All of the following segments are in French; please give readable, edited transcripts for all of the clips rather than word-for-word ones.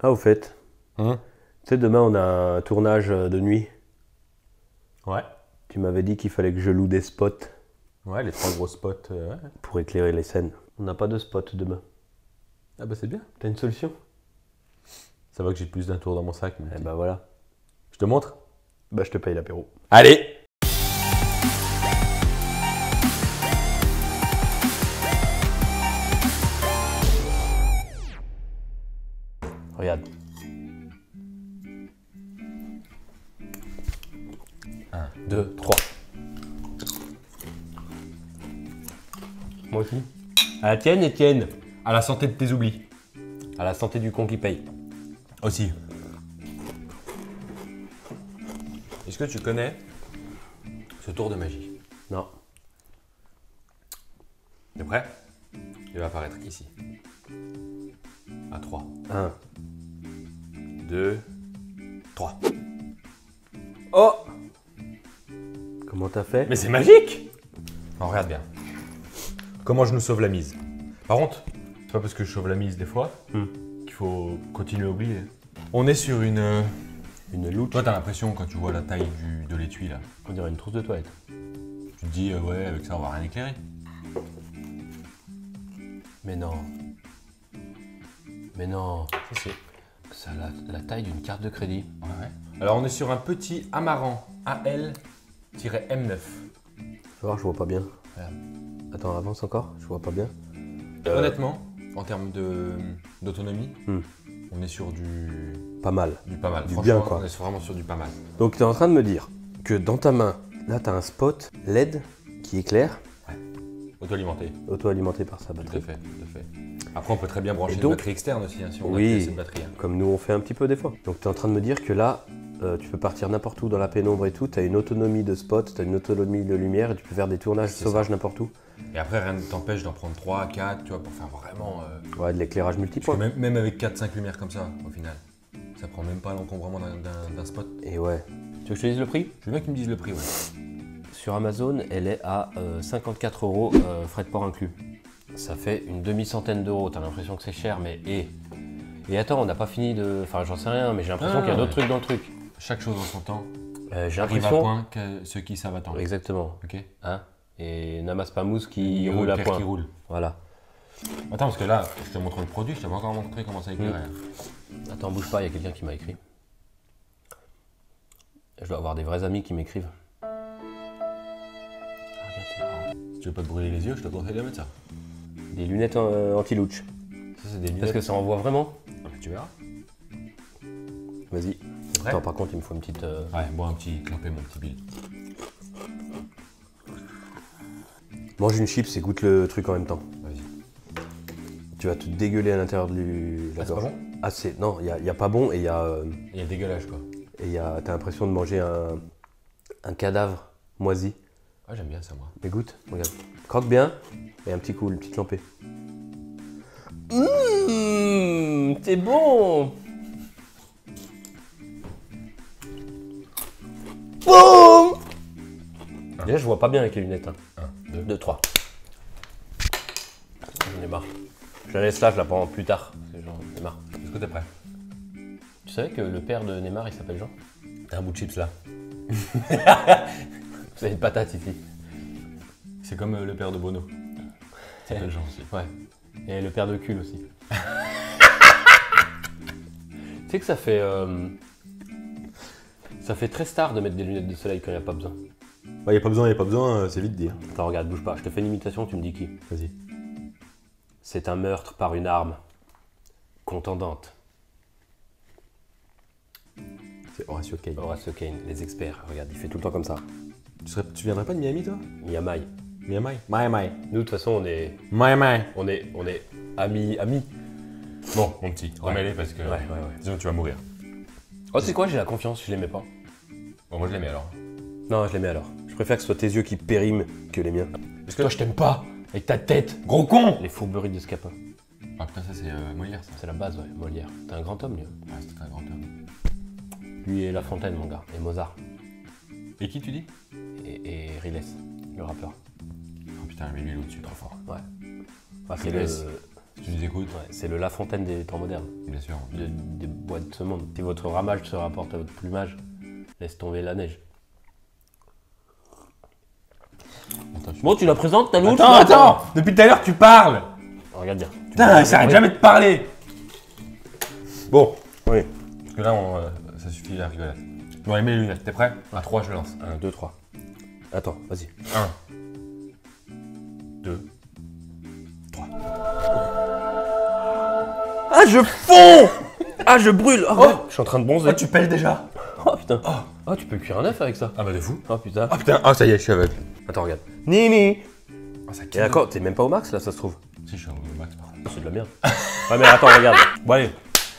Ah, au fait, Hein? tu sais, demain on a un tournage de nuit. Ouais. Tu m'avais dit qu'il fallait que je loue des spots Ouais, les 3 gros spots. Ouais. pour éclairer les scènes. On n'a pas de spot demain. Ah bah c'est bien. T'as une solution? Ça va que j'ai plus d'un tour dans mon sac. Eh bah voilà. Je te montre. Bah je te paye l'apéro. Allez! Regarde. 1, 2, 3. Moi aussi. À la tienne, Étienne. À la santé de tes oublis. À la santé du con qui paye. Aussi. Est-ce que tu connais ce tour de magie? Non. T'es prêt? Il va apparaître ici. À 3. 1. 2, 3. Oh! Comment t'as fait? Mais c'est magique! Oh, regarde bien. Comment je nous sauve la mise. Par contre, c'est pas parce que je sauve la mise des fois qu'il faut continuer à oublier. On est sur une... Une louche. Toi, t'as l'impression quand tu vois la taille de l'étui là. On dirait une trousse de toilette. Tu te dis, ouais, avec ça, on va rien éclairer. Mais non. Mais non. Ça, c'est... Ça a la taille d'une carte de crédit. Ouais. Alors, on est sur un petit Amaran AL-M9. Faut voir, je vois pas bien. Regarde. Attends, avance encore. Je vois pas bien. Honnêtement, en termes d'autonomie, Hmm. on est sur du Pas mal. pas mal. Du Franchement, bien, quoi. on est vraiment sur du pas mal. Donc tu es en train de me dire que dans ta main, là tu as un spot LED qui éclaire, Auto-alimenté. auto-alimenté par sa Tout à batterie. fait, tout à fait. Après, on peut très bien brancher Et une donc- batterie externe aussi, hein, si on Oui. a cette batterie. Hein. Comme nous on fait un petit peu des fois. Donc tu es en train de me dire que là, tu peux partir n'importe où dans la pénombre et tout, tu as une autonomie de spot, tu as une autonomie de lumière et tu peux faire des tournages C'est sauvages n'importe où. Et après, rien ne t'empêche d'en prendre 3, 4, tu vois, pour faire vraiment... Ouais, de l'éclairage Parce multipoint. que même avec 4-5 lumières comme ça, au final, ça prend même pas l'encombrement d'un spot. Et ouais. Tu veux que je te dise le prix? Je veux bien que tu me dises le prix, ouais. Sur Amazon, elle est à 54 €, frais de port inclus. Ça fait une demi-centaine d'euros. T'as l'impression que c'est cher, mais et attends, on n'a pas fini de. Enfin, j'en sais rien, mais j'ai l'impression qu'il y a d'autres trucs dans le truc. Chaque chose en son temps. J'ai Arrive à l'impression. point que ceux qui savent attendre. Exactement. Ok. Hein? Et n'amasse pas mousse qui roule à Pierre point. qui roule. Voilà. Attends, parce que là, je te montre le produit, je t'ai pas encore montré comment ça éclairait. Attends, bouge pas, il y a quelqu'un qui m'a écrit. Je dois avoir des vrais amis qui m'écrivent. Ah, regarde, c'est marrant. Si tu veux pas te brûler les yeux, je te conseille de mettre ça. Des lunettes anti-louch. Ça, c'est des lunettes. Est-ce que ça envoie vraiment? Ah, bah, tu verras. Vas-y. C'est vrai? Attends, par contre, il me faut une petite. Ouais, bois un petit clampé, mon petit Bill. Mange une chips et goûte le truc en même temps. Vas-y. Tu vas te dégueuler à l'intérieur de la Ah, c'est pas gorge. bon? Ah, c'est. Non, il y a pas bon et il y a. Il y a dégueulage, quoi. T'as l'impression de manger un cadavre moisi. Ah, j'aime bien ça, moi. Mais goûte, regarde. Croque bien et un petit coup, une petite lampée. C'est bon. Boum. Déjà, je vois pas bien avec les lunettes. 1, 2. 2, 3. J'en ai marre. Je la laisse là, je la prends plus tard. Parce que j'en ai marre. Est-ce que t'es prêt? Tu savais que le père de Neymar, il s'appelle Jean? T'as un bout de chips là. Vous avez une patate ici. C'est comme le père de Bono. C'est le genre aussi. Ouais. Et le père de cul aussi. Tu sais que ça fait. Ça fait très star de mettre des lunettes de soleil quand il n'y a pas besoin. Bah, y a pas besoin, c'est vite dit. Hein. Attends, regarde, bouge pas. Je te fais une imitation, tu me dis qui? Vas-y. C'est un meurtre par une arme contendante. C'est Horatio Caine. Horace Kane, les experts. Regarde, il fait tout le temps comme ça. Tu viendrais pas de Miami, toi? Miyamai. Miami? Miami. Nous, de toute façon, Miami. on est amis. Bon, mon petit, remets-les parce que Ouais. sinon tu vas mourir. Oh, c'est quoi? J'ai la confiance, je l'aimais pas. Bon, moi je les mets alors. Non, je l'aimais alors. Je préfère que ce soit tes yeux qui périment que les miens. Est-ce que... Toi, je t'aime pas. Avec ta tête. Gros con! Les fourberies de Scapin. Ah putain, ça c'est Molière ça. C'est la base, ouais. Molière. T'es un grand homme, lui. Ah, c'était un grand homme. Lui et La Fontaine, mon gars. Et Mozart. Et qui tu dis? Et Riles, le rappeur. Oh putain, mais lui il est au-dessus, trop fort. Ouais. Enfin, c'est Riles. Tu nous écoutes. Ouais, c'est le La Fontaine des temps modernes, Bien sûr. des bois de ce monde. Si votre ramage se rapporte à votre plumage, laisse tomber la neige. Bon, tu la présentes, ta louche? Attends. Depuis tout à l'heure, tu parles. Regarde bien. Putain, ça arrête jamais de parler. Bon. Oui. Parce que là, ça suffit la rigolade. Bon, allez, mets les lunettes. T'es prêt? À 3, je lance. 1, 2, 3. Attends, vas-y. 1, 2. Ah, je fonds. Ah, je brûle. Oh, je suis en train de bronzer. Oh, tu pèles déjà. Oh, putain. Oh, tu peux cuire un œuf avec ça. Ah bah de fou. Oh, putain. Ah putain, ça y est, je suis aveugle. Attends, regarde. Nini. Ah, ça Et kill. d'accord, t'es même pas au max, là, ça se trouve. Si, je suis au max. C'est de la merde. Ouais, mais attends, regarde. Bon, allez.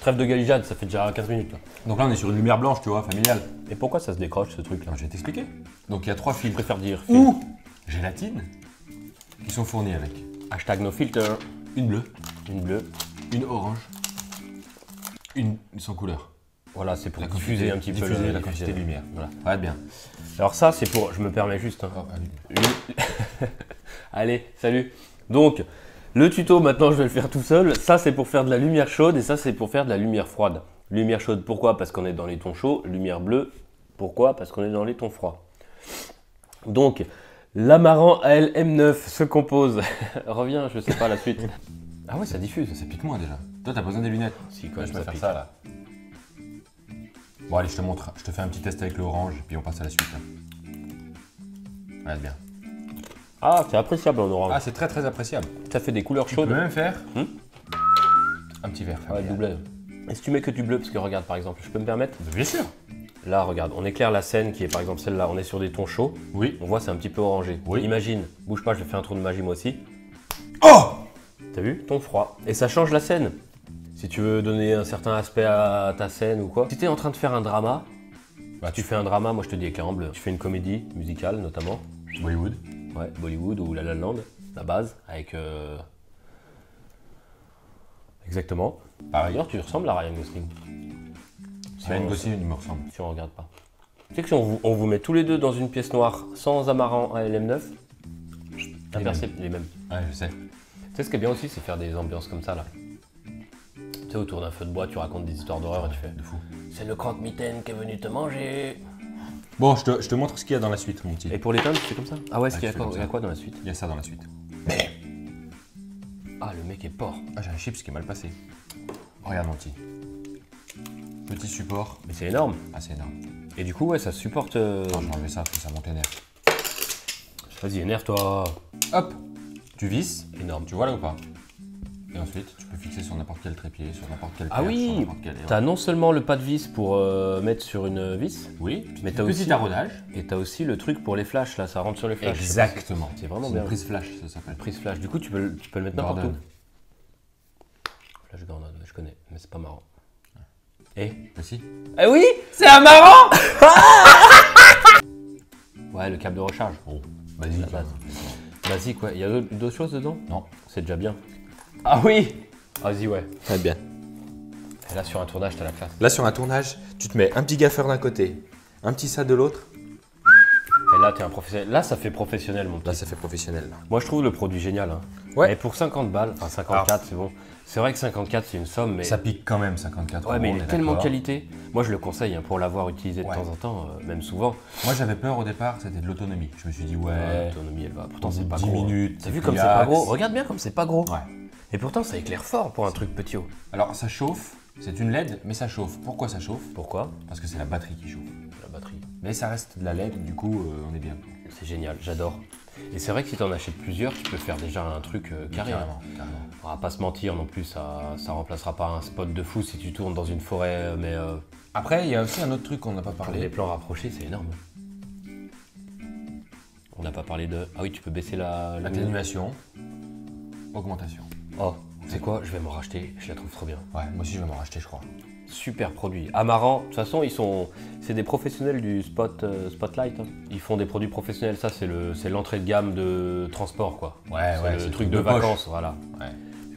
Trêve de galijade, ça fait déjà 15 minutes, là. Donc là, on est sur une lumière blanche, tu vois, familiale. Et pourquoi ça se décroche, ce truc-là? Je vais t'expliquer. Donc il y a 3 Je filtres. préfère dire Ou gélatine qui sont fournis avec hashtag no filter. une bleue, Une bleue. une orange, une sans couleur. Voilà, c'est pour diffuser un petit peu la quantité de lumière. Voilà, regarde bien. Alors ça, c'est pour... Je me permets juste. Hein. Oh, allez. Allez, salut. Donc, le tuto, maintenant, je vais le faire tout seul. Ça, c'est pour faire de la lumière chaude et ça, c'est pour faire de la lumière froide. Lumière chaude, pourquoi? Parce qu'on est dans les tons chauds. Lumière bleue, pourquoi? Parce qu'on est dans les tons froids. Donc, l'Amaran AL-M9 se compose... Reviens, je sais pas la suite. Ah ouais, ça diffuse, ça pique moins déjà. Toi, t'as besoin des lunettes. Si, quand Moi, même, je peux ça faire pique. ça là. Bon, allez, je te montre. Je te fais un petit test avec le orange, puis on passe à la suite. Hein. Regarde bien. Ah, c'est appréciable en orange. Ah, c'est très très appréciable. Ça fait des couleurs Tu peux chaudes. même faire Hmm un petit verre. Ouais, familial. doublé. Et si tu mets que du bleu, parce que regarde par exemple, je peux me permettre? Bien sûr. Là, regarde, on éclaire la scène qui est par exemple celle-là, on est sur des tons chauds. Oui. On voit c'est un petit peu orangé. Oui. Imagine, bouge pas, je fais un tour de magie moi aussi. Oh! T'as vu? Ton froid. Et ça change la scène. Si tu veux donner un certain aspect à ta scène ou quoi. Si t'es en train de faire un drama, Bah, tu fais un drama, moi je te dis éclair en bleu. Tu fais une comédie musicale notamment. Bollywood. Ouais, Bollywood ou La La Land, la base, avec... Exactement. Pareil. D'ailleurs, tu ressembles à Ryan Gosling. Si Ryan on- Gosling, il me ressemble. Si on regarde pas. Tu sais que si on vous met tous les deux dans une pièce noire sans Amaran ALM9, imperceptible, les mêmes. Ouais, je sais. Tu sais ce qui est bien aussi, c'est faire des ambiances comme ça là. Tu sais, autour d'un feu de bois, tu racontes des histoires d'horreur et tu fais De fou. c'est le croque-mitaine qui est venu te manger. Bon, je te montre ce qu'il y a dans la suite, mon petit. Et pour l'éteindre, c'est comme ça? Ah ouais, tu il y fais comme a ça. quoi dans la suite? Il y a ça dans la suite. Ah, le mec est porc. Ah, j'ai un chips qui est mal passé. Regarde, mon petit. Petit support. Mais c'est énorme. Ah, c'est énorme. Et du coup, ouais, ça supporte. Attends, je vais enlever ça parce que ça monte les nerfs. Vas-y, énerve-toi. Hop, tu visses. Énorme. Tu vois là ou pas? Et ensuite, tu peux fixer sur n'importe quel trépied, sur n'importe quel Ah perche, sur oui, n'importe quel... t'as non seulement le pas de vis pour mettre sur une vis, Oui, mais t'as petit aussi arrosage. et t'as aussi le truc pour les flashs là, ça rentre sur les flashs. Exactement. C'est vraiment C'est bien. une prise flash, ça s'appelle. Prise flash. Du coup, tu peux le mettre n'importe où. Gordon. Flash Gordon, je connais, mais c'est pas marrant. Et Voici. eh oui, C'est un marrant. ouais, le câble de recharge. Bon, vas-y. La base. Basique, ouais. Il y a d'autres choses dedans? Non. C'est déjà bien. Ah oui. Vas-y, ouais. Très bien. Et là, sur un tournage, t'as la classe. Là, sur un tournage, tu te mets un petit gaffeur d'un côté, un petit ça de l'autre. Et là, t'es un professionnel. Là, ça fait professionnel, mon petit. Là, ça fait professionnel. Là. Moi, je trouve le produit génial. Hein. Ouais. Et pour 50 balles, enfin 54, c'est bon. C'est vrai que 54, c'est une somme, mais. Ça pique quand même, 54 Ouais, mais il on est est tellement d'accord. qualité. Moi, je le conseille hein, pour l'avoir utilisé de Ouais. temps en temps, même souvent. Moi, j'avais peur au départ, c'était de l'autonomie. Je me suis dit, ouais, L'autonomie, elle va. Pourtant, au bout c'est de pas 10 gros. minutes, T'as vu c'est comme c'est pas relax. gros? Regarde bien comme c'est pas gros. Ouais. Et pourtant, ça éclaire fort pour un truc petit haut. Alors, ça chauffe, c'est une LED, mais ça chauffe. Pourquoi ça chauffe? Pourquoi? Parce que c'est la batterie qui chauffe. La batterie. Mais ça reste de la LED, du coup, on est bien. C'est génial, j'adore. Et c'est vrai que si t'en achètes plusieurs, tu peux faire déjà un truc carré. hein. Carrément, carrément. On va pas se mentir non plus, ça remplacera pas un spot de fou si tu tournes dans une forêt, mais Après, il y a aussi un autre truc qu'on n'a pas pour les parlé. plans rapprochés, c'est énorme. On n'a pas parlé de... Ah oui, tu peux baisser la... Atténuation, augmentation. Oh, c'est quoi? Je vais m'en racheter, je la trouve trop bien. Ouais, moi aussi, je vais m'en racheter, je crois. Super produit. Amaran, de toute façon, c'est des professionnels du Spotlight. hein. Ils font des produits professionnels, ça c'est l'entrée de gamme de transport quoi. Ouais, C'est le truc de vacances, voilà. Ouais.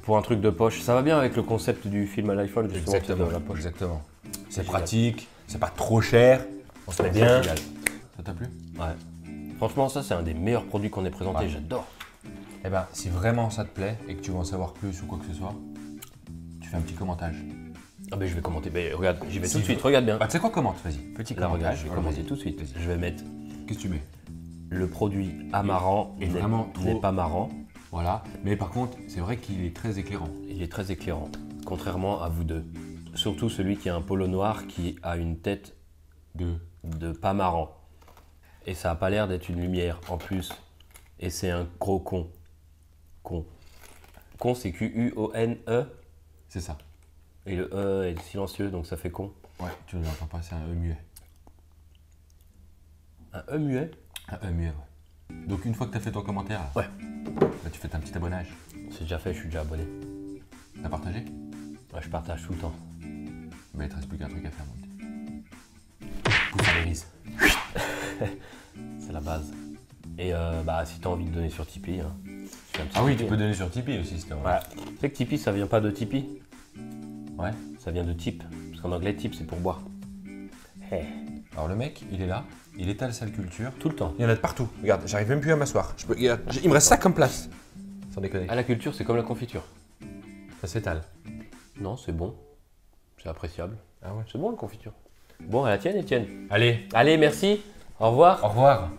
Pour un truc de poche, ça va bien avec le concept du film à l'iPhone, justement, Exactement, c'est de la poche. exactement. C'est génial. pratique, c'est pas trop cher. On se met bien. Ça t'a plu? Ouais. Franchement, ça c'est un des meilleurs produits qu'on ait présenté, Ouais. j'adore. Eh ben, si vraiment ça te plaît et que tu veux en savoir plus ou quoi que ce soit, tu fais un petit commentage. Ah ben je vais commenter, ben, regarde, j'y vais Si tout de je- suite, regarde bien. Bah, tu sais quoi, commente, vas-y. Petit Là, regarde, commentage. je vais Voilà, commenter vas-y. tout de suite. Vas-y. Je vais mettre Qu'est-ce que tu mets? le produit amarrant Et vraiment trop- n'est pas marrant. Voilà. Mais par contre, c'est vrai qu'il est très éclairant. Il est très éclairant, contrairement à vous deux. Surtout celui qui a un polo noir qui a une tête de pas marrant. Et ça a pas l'air d'être une lumière en plus. Et c'est un gros con. Con. Con, c'est Q-U-O-N-E. C'est ça. Et le E est silencieux, donc ça fait con. Ouais, tu ne l'entends pas, c'est un E muet. Un E muet? Un E muet, ouais. Donc une fois que tu as fait ton commentaire, là, Ouais. bah, tu fais un petit abonnage. C'est déjà fait, je suis déjà abonné. T'as partagé? Ouais, je partage tout le temps. Bah, il te reste plus qu'un truc à faire, mon petit. Pouce à l'iris. C'est la base. Et bah, si t'as envie de donner sur Tipeee, hein, fais un petit Ah oui, tu Tipeee, peux hein. donner sur Tipeee aussi, c'était vrai. Ouais. Tu sais que Tipeee, ça vient pas de Tipeee, Ouais. ça vient de tip. Parce qu'en anglais, tip, c'est pour boire. Hey. Alors le mec, il est là, il étale sa culture. Tout le temps. Il y en a de partout. Regarde, j'arrive même plus à m'asseoir. Regarde, il me reste ça comme place. Sans déconner. Ah, la culture, c'est comme la confiture. Ça s'étale. Non, c'est bon. C'est appréciable. Ah ouais. C'est bon, la confiture. Bon, à la tienne, Étienne. Allez, Allez, merci. Au revoir. au revoir.